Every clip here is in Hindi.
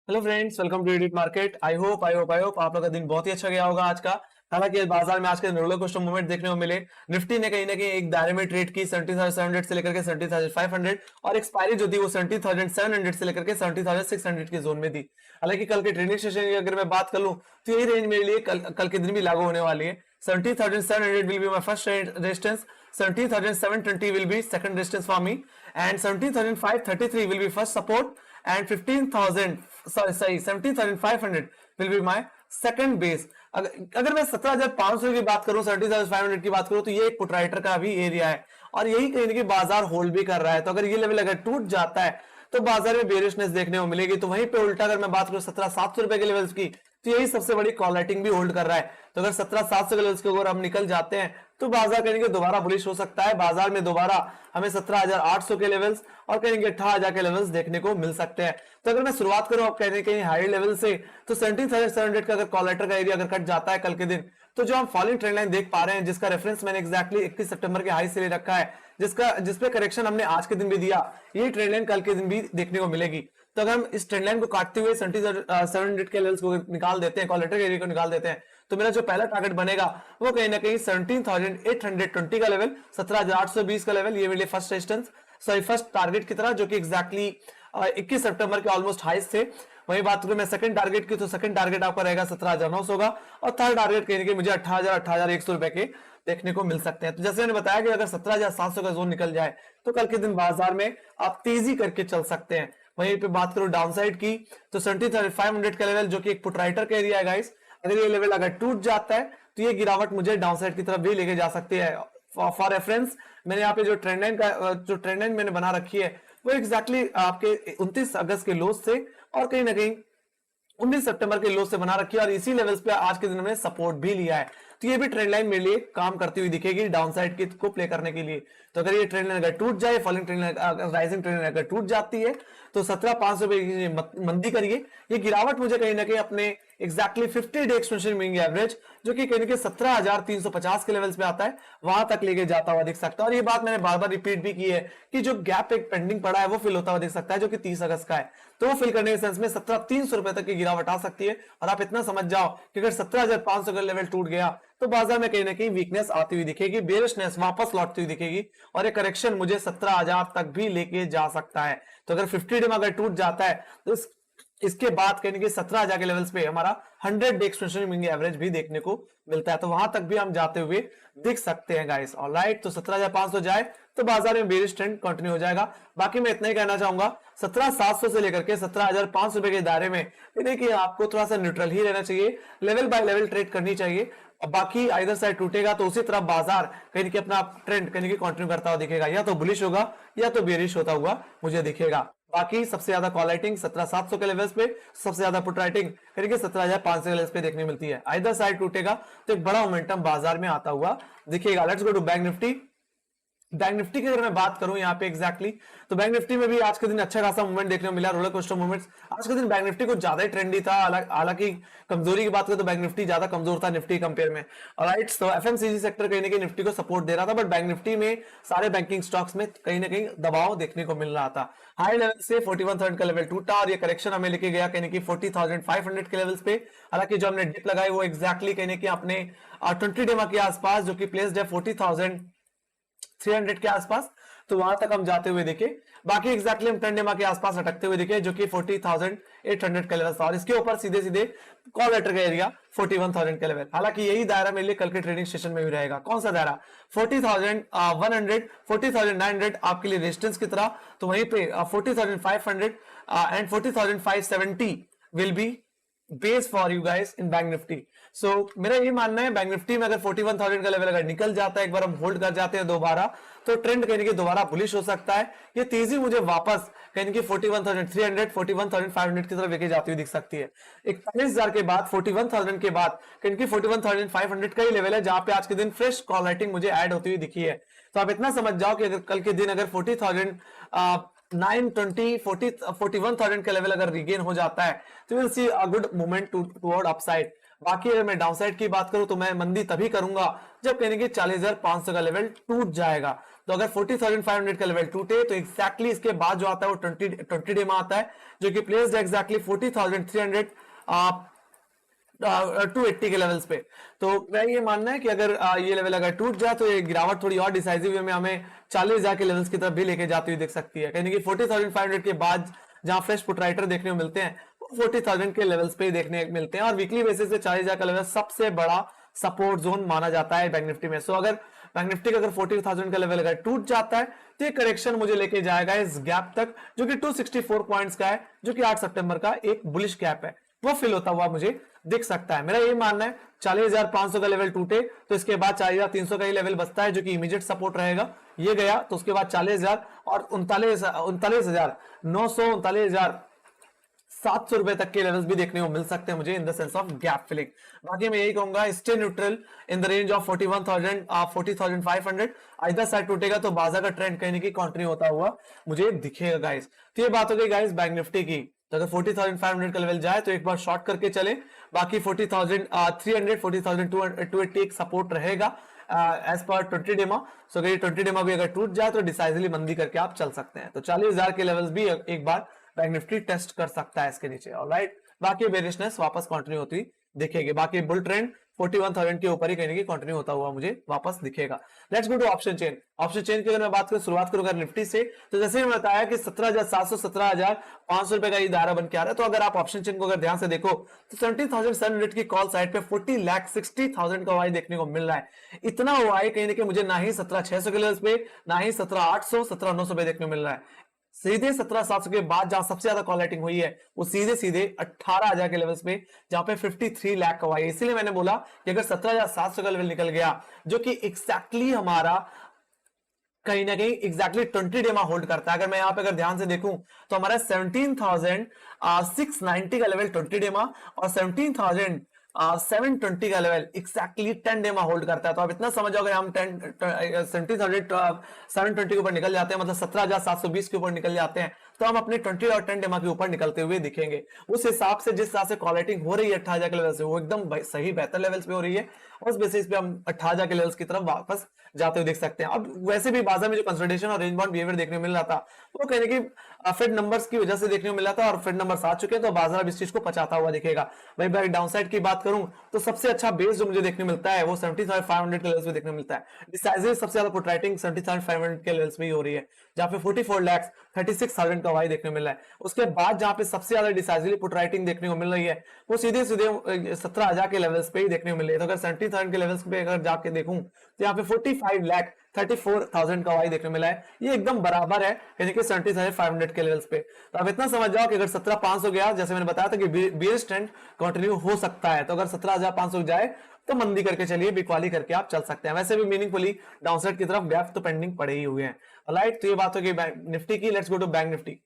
Hello friends, welcome to edit market. I hope आप लोग का दिन बहुत ही अच्छा गया होगा आज का। हालांकि बाजार में आज के रोलर कोस्टर मूवमेंट देखने को मिले। निफ्टी ने कहीं ना कहीं एक दायरे में ट्रेड की 70,700 से लेकर के 70,500 और एक्सपायरी जो थी वो 70,700 से लेकर के 70,600 के जोन में थी। हालांकि कल के ट्रेडिंग सेशन की अगर मैं बात कर लूं तो यही रेंज मेरे लिए कल के दिन भी लागू होने वाली है। 70,700 will be my first resistance, 70,720 will be second resistance for me, and 17,533 will be first support, and 15,000 sorry 17,500 will be my second base। अगर मैं 17,500 की बात करूं, 17,500 की बात करूं तो ये एक पुटराइटर का भी एरिया है और यही कहीं ना कहीं बाजार होल्ड भी कर रहा है। तो अगर ये लेवल अगर टूट जाता है तो बाजार में बेरिशनेस देखने को मिलेगी। तो वहीं पे उल्टा अगर मैं बात करूं 17,700 रुपए के लेवल्स की, तो यही सबसे बड़ी कॉल राइटिंग भी होल्ड कर रहा है। तो अगर 17,700 के लेवल्स के अगर हम निकल जाते हैं तो बाजार कहेंगे दोबारा बुलिश हो सकता है। बाजार में दोबारा हमें 17,800 के लेवल्स और कहेंगे 18,000 के लेवल्स देखने को मिल सकते हैं। तो अगर मैं शुरुआत करूं आप कहने कहीं हाई लेवल से, तो 17,700 का अगर कॉल राइटर का एरिया अगर कट जाता है कल के दिन, तो जो हम फॉलिंग ट्रेंड लाइन देख पा रहे हैं जिसका रेफरेंस मैंने एक्जैक्टली 31 सितंबर के हाई से ले रखा है, जिसपे करेक्शन हमने आज के दिन भी दिया, ये ट्रेंड लाइन कल के दिन भी देखने को मिलेगी। तो अगर हम इस ट्रेंड लाइन को काटते हुए 17,700 के लेवल्स को निकाल देते हैं, कॉल राइटर के एरिया को निकाल देते हैं, तो मेरा जो पहला टारगेट बनेगा वो कहीं ना कहीं 17,820 का लेवल, 17,820 का लेवल, ये मेरे लिए फर्स्ट रेजिस्टेंस फर्स्ट टारगेट की तरह, जो कि एग्जैक्टली 21 सितंबर के ऑलमोस्ट हाइस थे। वही बात करूं मैं सेकंड टारगेट की, तो सेकंड टारगेट आपका रहेगा 17,900 होगा और थर्ड टारगेट कहीं ना कहीं मुझे 18,100 रुपए के देखने को मिल सकते हैं। तो जैसे मैंने बताया कि अगर 17,700 का जोन निकल जाए तो कल के दिन बाजार में आप तेजी करके चल सकते हैं। वहीं पे बात करूं डाउनसाइड की, तो 17,500 का लेवल जो कि एक पुटराइटर का एरिया है गाइस, अगर ये लेवल अगर टूट जाता है तो ये गिरावट मुझे डाउनसाइड की तरफ भी लेके जा सकती है। फॉर रेफरेंस मैंने यहाँ पे जो ट्रेंड लाइन मैंने बना रखी है वो एग्जैक्टली आपके 29 अगस्त के लोस से और कहीं ना कहीं 19 सितंबर के लो से बना रखी है और इसी लेवल्स पे आज के दिन में सपोर्ट भी लिया है। तो ये भी ट्रेंड लाइन मेरे लिए काम करती हुई दिखेगी डाउनसाइड की को प्ले करने के लिए। तो अगर ये ट्रेंड लाइन अगर टूट जाए, falling trend line rising trend line अगर टूट जाती है तो 17,500 रुपए की मंदी करिए। ये गिरावट मुझे कहीं ना कहीं अपने exactly 50 day extension moving average जो कि कहीं ना कहीं 17,350 के लेवल्स पे आता है वहां तक लेके जाता हुआ दिख सकता है। और ये बात मैंने बार बार रिपीट भी की है कि जो गैप एक पेंडिंग पड़ा है वो फिल होता हुआ दिख सकता है, जो कि 30 अगस्त का है। तो वो फिल करने के सेंस में 17,300 रुपए तक की गिरावट आ सकती है। और आप इतना समझ जाओ कि अगर 17,500 का लेवल टूट गया तो बाजार में कहीं ना कहीं वीकनेस आती हुई दिखेगी, बेरिशनेस वापस लौटती हुई दिखेगी और ये करेक्शन मुझे 17,000 तक भी लेके जा सकता है। तो अगर 50 डे में अगर टूट जाता है तो इसके बाद कहीं कि 17,000 के लेवल्स पे हमारा 100 डे एक्सटेंशन मूविंग एवरेज भी देखने को मिलता है। तो वहां तक भी हम जाते हुए दिख सकते हैं गाइस। ऑलराइट, तो 17,500 जाए तो बाजार में बेरिश ट्रेंड कंटिन्यू हो जाएगा। बाकी मैं इतना ही कहना चाहूंगा, 17,700 से लेकर के 17,500 रुपए के दायरे में देखिए आपको थोड़ा सा न्यूट्रल ही रहना चाहिए, लेवल बाय लेवल ट्रेड करनी चाहिए। बाकी आइदर साइड टूटेगा तो उसी तरह बाजार कहीं कि अपना ट्रेंड कहीं कि कंटिन्यू करता हुआ दिखेगा, या तो बुलिश होगा या तो बेरिश होता हुआ मुझे दिखेगा। बाकी सबसे ज्यादा कॉल राइटिंग 17,700 के लेवल्स पे, सबसे ज्यादा पुट राइटिंग कहीं कि 17,500 के लेवल्स पे देखने मिलती है। आइदर साइड टूटेगा तो एक बड़ा मोमेंटम बाजार में आता हुआ दिखेगा। Let's go to bank Nifty. Bank Nifty की अगर मैं बात करूं यहाँ पे एग्जैक्टली, तो बैंक निफ्टी में भी आज के दिन अच्छा खासा मूवमेंट देखने को मिला, रोलर कोस्टर मूवमेंट्स। आज के दिन बैंक निफ्टी कुछ ज्यादा ही ट्रेंडी था। हालांकि कमजोरी की बात करें तो बैंक निफ्टी ज्यादा कमजोर था निफ्टी कंपेयर में। ऑलराइट, तो एफएमसीजी सेक्टर कहीं ना कहीं निफ्टी को सपोर्ट दे रहा था, बट बैंक निफ्टी में सारे बैंकिंग स्टॉक्स में कहीं ना कहीं दबाव देखने को मिल रहा था। हाई लेवल से 41,000 का लेवल टूटा और ये करेक्शन हमें लेके गया कहीं कि 40,500 के लेवल्स पे। हालांकि जो हमने डिप लगाई वो एग्जैक्टली कहीं कि अपने 20 डेमा के आसपास, जो कि प्लेस्ड है 40,300 के आसपास, तो वहां तक हम जाते हुए देखे। बाकी एग्जैक्टली हम 10 डेमा के आसपास अटकते हुए दिखे, जो कि 40,800 का लेवल था और इसके ऊपर सीधे सीधे कॉल लेटर का एरिया 41,000 का लेवल। हालांकि यही दायरा मेरे लिए कल के ट्रेडिंग सेशन में भी रहेगा। कौन सा दायरा? 40,100, 40,900 आपके लिए रेजिस्टेंस की तरह, तो वहीं पे 40,500 and 40,570 will be base for you guys in Bank Nifty. So मेरा ये मानना है बैंक निफ्टी में अगर 41,000 का लेवल अगर निकल जाता है, एक बार हम होल्ड कर जाते हैं दोबारा, तो ट्रेंड कहीं कि दोबारा बुलिश हो सकता है। ये तेजी मुझे वापस कहीं कि 41,300, 41,500 की तरफ लेके जाती हुई दिख सकती है। 41,000 के बाद 41,000 के बाद कहीं कि 41,500 का ही लेवल है जहां पे आज के दिन फ्रेश कॉल राइटिंग मुझे ऐड होती हुई दिखी है। तो आप इतना समझ जाओ कि अगर कल के दिन अगर 40,920, 41,000 का लेवल अगर रिगेन हो जाता है तो will see a good movement toward upside. बाकी अगर मैं डाउनसाइड की बात करूं तो मैं मंदी तभी करूंगा जब कहीं कि 40,500 का लेवल टूट जाएगा। तो अगर 40,500 का लेवल टूटे तो एग्जैक्टली इसके बाद जो आता है वो 20 डे में आता है, जो कि प्लेस्ड एग्जैक्टली 40,300 280 के लेवल्स पे। तो मैं ये मानना है कि अगर ये लेवल अगर टूट जाए तो ये गिरावट थोड़ी और डिसाइसिव वे में हमें 40,000 के लेवल्स की तरफ भी लेके जाती हुई दिख सकती है, यानी कि 40,500 के बाद जहां फ्रेश पुट राइटर देखने को मिलते हैं वो 40,000 के लेवल्स पे ही देखने मिलते हैं, और वीकली बेसिस पे 40,000 का लेवल सबसे बड़ा सपोर्ट जोन माना जाता है बैंक निफ्टी में। सो अगर बैंक निफ्टी का अगर 40,000 का लेवल अगर टूट जाता है तो ये करेक्शन मुझे लेके जाएगा इस गैप तक, जो कि 264 पॉइंट्स का है, जो कि 8 सितंबर का एक बुलिश गैप है, वो फिल होता हुआ मुझे दिख सकता है। मेरा ये मानना है 40,500 का लेवल टूटे तो इसके बाद 40,300 का ही लेवल बचता है, जो कि इमीडिएट सपोर्ट रहेगा। ये गया तो उसके बाद 40,000 और 39,900 39,700 रुपए तक के लेवल्स भी देखने को मिल सकते हैं मुझे in the sense of gap filling. बाकी मैं यही कहूंगा stay neutral in the range of 41,000 40,500। Either side टूटेगा तो बाजार का ट्रेंड कहीं ना कहीं कंटिन्यू होता हुआ मुझे दिखेगा गाइस। तो ये बात हो गई गाइस बैंक निफ्टी की। तो अगर 40,500 का लेवल जाए तो एक बार शॉर्ट करके चले, बाकी 40,300 40,280 एक सपोर्ट रहेगा एज पर 20 डेमा। सो अगर 20 डेमा भी अगर टूट जाए तो डिसाइसिवली मंदी करके आप चल सकते हैं। तो 40,000 के लेवल्स भी एक बार बैंक निफ्टी टेस्ट कर सकता है इसके नीचे। ऑलराइट, बाकी बेरिशनेस वापस कंटिन्यू होती दिखेगी। बाकी बुल ट्रेंड 41,000 के ऊपर ही कहीं कंटिन्यू होता हुआ मुझे वापस दिखेगा। Let's go to option chain. Option chain की अगर मैं बात करूं, शुरुआत करूंगा निफ्टी से, तो जैसे मैंने बताया कि 17,700 17,500 रुपए का ये दायरा बन के आ रहा है। तो अगर आप ऑप्शन चेन को अगर ध्यान से देखो तो 17,700 की कॉल साइड पे 40,60,000 का वाई देखने को मिल रहा है। इतना वाई कहीं ना कहीं मुझे ना ही 17,600 के लेवल पे, ना ही 17,800 17,900 पे देखने को मिल रहा है। सीधे 17,700 के बाद जहां सबसे ज्यादा कॉल राइटिंग हुई है वो सीधे सीधे 18,000 के लेवल्स पे, जहां पे 53 लाख का हुआ है। इसीलिए मैंने बोला कि अगर 17,700 का लेवल निकल गया, जो कि एग्जैक्टली हमारा कहीं ना कहीं एग्जैक्टली 20 डे में होल्ड करता है। अगर मैं यहां पे अगर ध्यान से देखूं तो हमारा 17,690 का लेवल 20 डे में और 17,720 का लेवल एक्जैक्टली 10 डे में होल्ड करता है। तो आप इतना समझ जाओगे, हम 17,720 के ऊपर निकल जाते हैं, मतलब 17,720 के ऊपर निकल जाते हैं, तो हम अपने 20 और 10 डेमा के ऊपर निकलते हुए दिखेंगे। उस हिसाब से जिस हिसाब से कॉल रेटिंग हो रही है 18,000 के लेवल से, वो एकदम सही बेहतर लेवल्स पे हो रही है। उस बेसिस पे हम 18,000 के लेवल्स की तरफ वापस जाते हुए देख सकते हैं। अब वैसे भी बाजार में जो कंसोलिडेशन और रेंज बाउंड बिहेवियर देखने को मिल रहा था, वो कहने की फेड नंबर्स की वजह से देखने को मिल रहा था, और फेड नंबर्स आ चुके हैं तो बाजार अब इस चीज को पचाता हुआ दिखेगा। भाई डाउनसाइड की बात करूं तो सबसे अच्छा बेस जो मुझे देखने मिलता है वो 70,500 के लेवल्स पे देखने मिलता है। डिसाइसिव सबसे ज्यादा पुट राइटिंग 70,500 के लेवल्स में ही हो रही है, जहां पे 44,36,000 का वाई देखने मिल रहा है। उसके बाद जहां पे सबसे ज्यादा डिसाइसिवली पुट राइटिंग देखने को मिल रही है वो सीधे सीधे 17,000 के लेवल्स पे ही देखने को मिल रही है। तो अगर 70,000 के लेवल्स पे अगर जाके देखूं तो यहाँ पे 45,34,000 का वाई देखने मिला है। ये एकदम बराबर है यानी कि 70,500 के लेवल्स पे। तो आप इतना समझ जाओ कि अगर 17,500 गया, जैसे मैंने बताया था कि बेयरिश ट्रेंड कंटिन्यू हो सकता है, तो अगर 17,500 जाए तो मंदी करके चलिए, बिकवाली करके आप चल सकते हैं। वैसे भी मीनिंगफुली डाउनसाइड की तरफ गैप तो पेंडिंग पड़े ही हुए हैं। राइट, तो ये बात होगी निफ्टी की। Let's go to bank Nifty.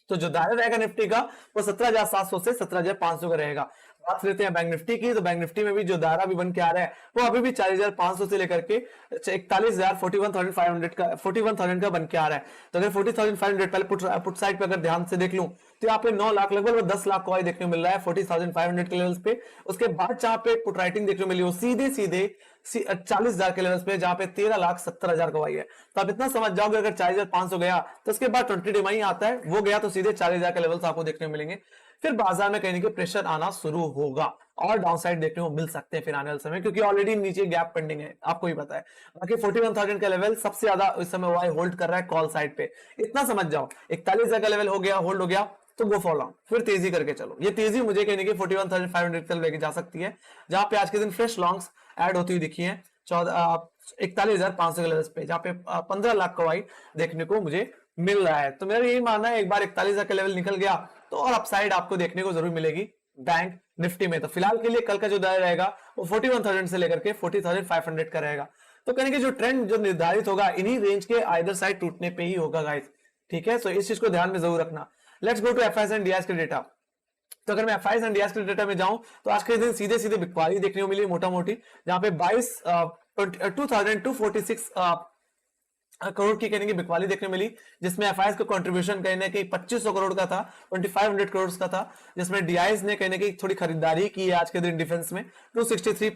तो जो दायरा रहेगा निफ्टी का वो 17,700 से 17,500 का रहेगा। बात लेते हैं बैंक निफ्टी की, तो बैंक निफ्टी में भी जो दायरा भी बन के आ रहा है वो अभी भी 40,500 से लेकर के 41,000 41,500 का 41,000 का बन के आ रहा है। तो अगर 40,500 पहले पुट साइड पे अगर ध्यान से देख लूं तो यहाँ पे 9 लाख लगभग 10 लाख का देखने को मिल रहा है 40,500 के लेवल्स पे। उसके बाद जहां पे पुट राइटिंग देखने को मिली वो सीधे सीधे 40,000 के लेवल्स पे, जहां पे 13,70,000 का है। तो आप इतना समझ जाओगे अगर 40,500 गया तो उसके बाद 20 डे ही आता है, वो गया तो सीधे 40,000 के लेवल्स आपको देखने को मिलेंगे। फिर बाजार में कहीं ना कहीं प्रेशर आना शुरू होगा और डाउनसाइड देखने को मिल सकते हैं फिर आने वाले समय, क्योंकि ऑलरेडी नीचे गैप पेंडिंग है, आपको ही पता है। बाकी 41,000 का लेवल सबसे ज्यादा इस समय वाई होल्ड कर रहा है कॉल साइड पे। इतना समझ जाओ 41,000 का लेवल हो गया, होल्ड हो गया, तो गो फॉर लॉन्ग, फिर तेजी करके चलो। ये तेजी मुझे कहने की 41,500 तक लेके जा सकती है, जहां पे आज के दिन फ्रेश लॉन्ग्स ऐड होती हुई दिखी है 41,500 के लेवल पे, जहां पे 15 लाख का वाई देखने को मुझे मिल रहा है। तो मेरा यही मानना है एक बार 41,000 का लेवल निकल गया तो और अपसाइड आपको देखने को जरूर मिलेगी बैंक निफ्टी में। तो फिलहाल के लिए कल का जो दायरा रहेगा वो 41,000 से लेकर के 40,500 का रहेगा। तो कहने की जो ट्रेंड जो निर्धारित होगा इन्हीं रेंज के आइदर साइड टूटने पे ही होगा गाइस, ठीक है। सो इस चीज को ध्यान में जरूर रखना। Let's go to FIIs and DIIs के डेटा। तो अगर मैं एफआईएस एंड डीआईएस के डेटा में जाऊं तो आज के दिन सीधे सीधे बिकवाली देखने को मिली मोटा मोटी, जहां पे 22,246 करोड़ की कहने की बिकवाली देखने मिली, जिसमें एफआईएस का कंट्रीब्यूशन कहने की 2500 करोड़ का था, 2500 करोड़ का था, जिसमें डीआईएस ने कहने की थोड़ी खरीदारी की है आज के दिन डिफेंस में 263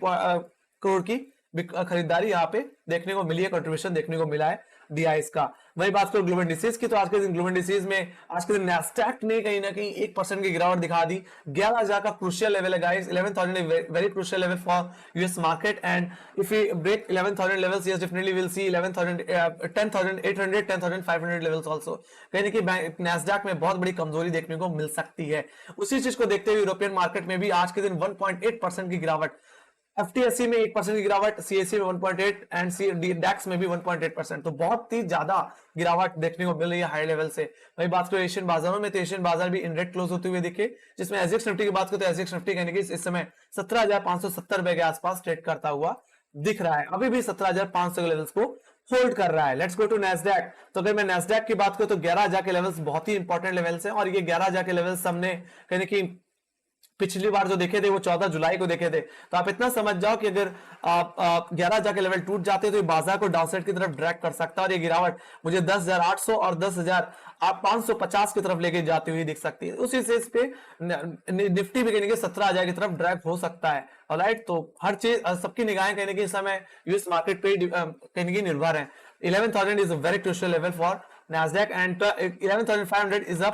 करोड़ की खरीदारी यहाँ पे देखने को मिली है, कंट्रीब्यूशन देखने को मिला है। दिया इसका। वही बात करो ग्लोबल इंडिसेस की, तो आज के दिन ग्लोबल इंडिसेस में आज के दिन नैस्डैक ने कहीं ना कहीं 1% की गिरावट दिखा दी। 11,000 का क्रूशियल लेवल है guys, 11,000 is very crucial level for US market, and if we break 11,000 levels, yes definitely will see 11,000 10,800 10,500 levels also. कहीं ना कहीं नैस्डैक में बहुत बड़ी कमजोरी देखने को मिल सकती है। उसी चीज को देखते हुए यूरोपियन मार्केट में भी आज के दिन 1.8% की गिरावट, एफटीएससी में 1% की गिरावट, सीएससी में 1.8 एंड डैक्स में भी 1.8%, तो बहुत ही ज्यादा गिरावट देखने को मिल रही है हाई लेवल से। वही बात करो एशियन बाजारों में, तो एशियन बाजार भी इन रेड क्लोज होते हुए दिखे, जिसमें एसजेएक्स निफ्टी की बात करो तो एसजेएक्स निफ्टी कहने की इस समय 17,570 रुपए के आसपास ट्रेड करता हुआ दिख रहा है, अभी भी 17,500 के लेवल्स को होल्ड कर रहा है। Let's go to Nasdaq. तो अगर मैं नैस्डैक की बात करूं तो 11,000 के लेवल्स बहुत ही इंपॉर्टेंट लेवल्स हैं, और ये 11,000 के लेवल्स हमने कहने की पिछली बार जो देखे थे वो 14 जुलाई को देखे थे। तो आप इतना समझ जाओ कि अगर आप 11,000 के लेवल टूट जाते तो ये बाजार को डाउनसाइड की तरफ ड्रैग कर सकता है, और ये गिरावट मुझे 10,800 और 10,550 की तरफ लेके जाती हुई दिख सकती है। उसी से इस पे निफ्टी भी कहने के 17,000 की तरफ ड्रैग हो सकता है। ऑलराइट, तो हर चीज सबकी निगाहें कहने की इस समय यूएस मार्केट पे कहने की निर्भर है। 11,000 is a very crucial level for Nasdaq and 11,500 is a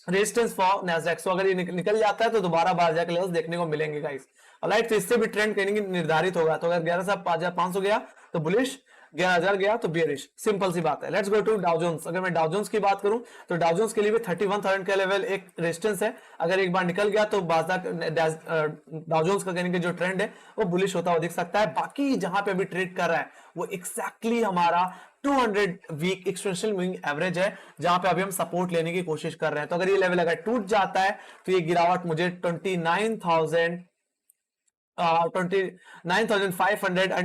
resistance for Nasdaq. So अगर ये निकल जाता है तो दोबारा बाहर जाके लेवल्स देखने को मिलेंगे गाइस। ऑलराइट, तो इससे भी ट्रेंड कहीं निर्धारित होगा। तो अगर 11,500 गया तो बुलिश, 11,000 गया तो बेरिश, सिंपल सी बात है। Let's go to Dow Jones. अगर मैं डाउ जोन्स की बात करूं तो डाउ जोन्स के लिए भी 31,000 का लेवल एक रेजिस्टेंस है। अगर एक बार निकल गया तो बाजार डाउ जोन्स का कहने के जो ट्रेंड है वो बुलिश होता हुआ दिख सकता है। बाकी जहां पे अभी ट्रेड कर रहा है वो एक्जैक्टली हमारा 200 वीक एक्सटेंशियल मूविंग एवरेज है, जहां पे अभी हम सपोर्ट लेने की कोशिश कर रहे हैं। तो अगर ये लेवल अगर टूट जाता है तो ये गिरावट मुझे 29,500 एंड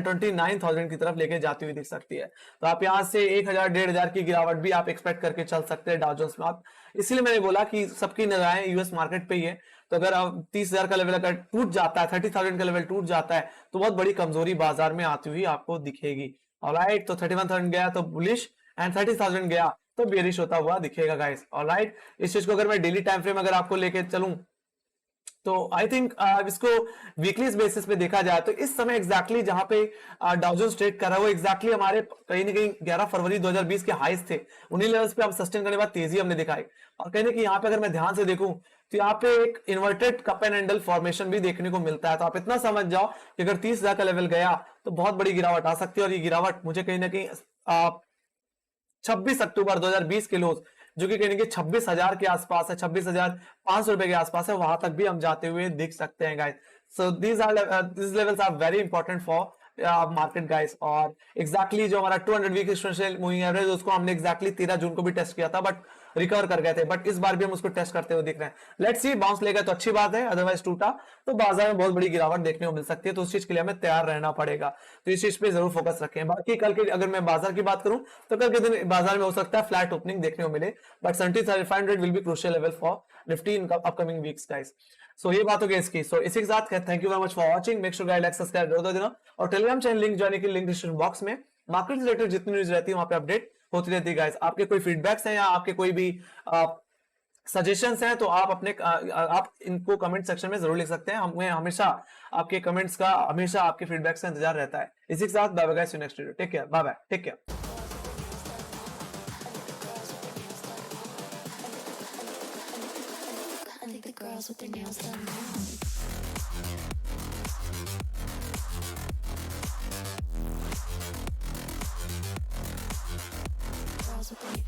29,000 की तरफ लेके जाती हुई दिख सकती है। तो आप यहां से 1,000 1,500 की गिरावट भी आप एक्सपेक्ट करके चल सकते हैं डाउ जोन्स में। आप इसलिए मैंने बोला कि सबकी निगाहें यूएस मार्केट पे ही है। तो अगर 30,000 का लेवल अगर टूट जाता है, 30,000 का लेवल टूट जाता है तो बहुत बड़ी कमजोरी बाजार में आती हुई आपको दिखेगी। ऑलराइट, तो 31,000 गया तो बुलिश एंड 30,000 गया तो बेरिश होता हुआ दिखेगा गाइस। ऑलराइट, इस चीज को अगर मैं डेली टाइम फ्रेम अगर आपको लेके चलूं तो आई थिंक इसको वीकली बेसिस पे देखा जाए तो इस समय एग्जैक्टली जहां पे डाउ जोन्स ट्रेड कर रहा है वो एग्जैक्टली हमारे कहीं ना कहीं 11 फरवरी 2020 के हाईस थे, उन्हीं लेवल्स पे अब सस्टेन करने के बाद तेजी हमने दिखाई। और कहने कि यहाँ पे अगर मैं ध्यान से देखूं तो यहाँ पे एक inverted cup and handle formation भी देखने को मिलता है। तो आप इतना समझ जाओ कि अगर 30,000 का लेवल गया तो बहुत बड़ी गिरावट आ सकती है, और ये गिरावट मुझे कहीं ना कहीं 26 अक्टूबर 2020 के लोज जो कि कहने के 26,000 के आसपास है, 26,500 रुपए के आसपास है, वहां तक भी हम जाते हुए देख सकते हैं guys. So these levels are very important for market guys. और एग्जैक्टली जो हमारा 200 वीक एक्सटेंशियल मूविंग एवरेज उसको हमने एग्जैक्टली 13 जून को भी टेस्ट किया था, बट रिकवर कर गए थे, बट इस बार भी हम उसको टेस्ट करते हुए दिख रहे हैं। लेट्स सी, बाउंस लेगा तो अच्छी बात है, अदरवाइज टूटा तो बाजार में बहुत बड़ी गिरावट देखने को मिल सकती है। तो उस चीज के लिए हमें तैयार रहना पड़ेगा, तो इस चीज पे जरूर फोकस रखें। बाकी कल के अगर मैं बाजार की बात करूं तो कल के दिन बाजार में हो सकता है फ्लैट ओपनिंग देखने को मिले, but 70,500 will be crucial level for Nifty in upcoming weeks guys. So ये बात हो गई इसकी। सो इसी के साथ thank you very much for watching. Make sure guys like subscribe कर दो देना, और टेलीग्राम चैनल लिंक ज्वाइन की लिंक डिस्क्रिप्शन बॉक्स में मार्केट रिलेटेड जितनी न्यूज रहती है वहां पे अपडेट होती रहती है गाइस। आपके कोई फीडबैक्स हैं या आपके कोई भी सजेशंस हैं तो आप अपने आप इनको कमेंट सेक्शन में जरूर लिख सकते हैं। हमें हमेशा आपके कमेंट्स का, हमेशा आपके फीडबैक का इंतजार रहता है। इसी के साथ bye bye guys, next video, take care, bye bye, take care. I think the girls with their nails done now. Girls with their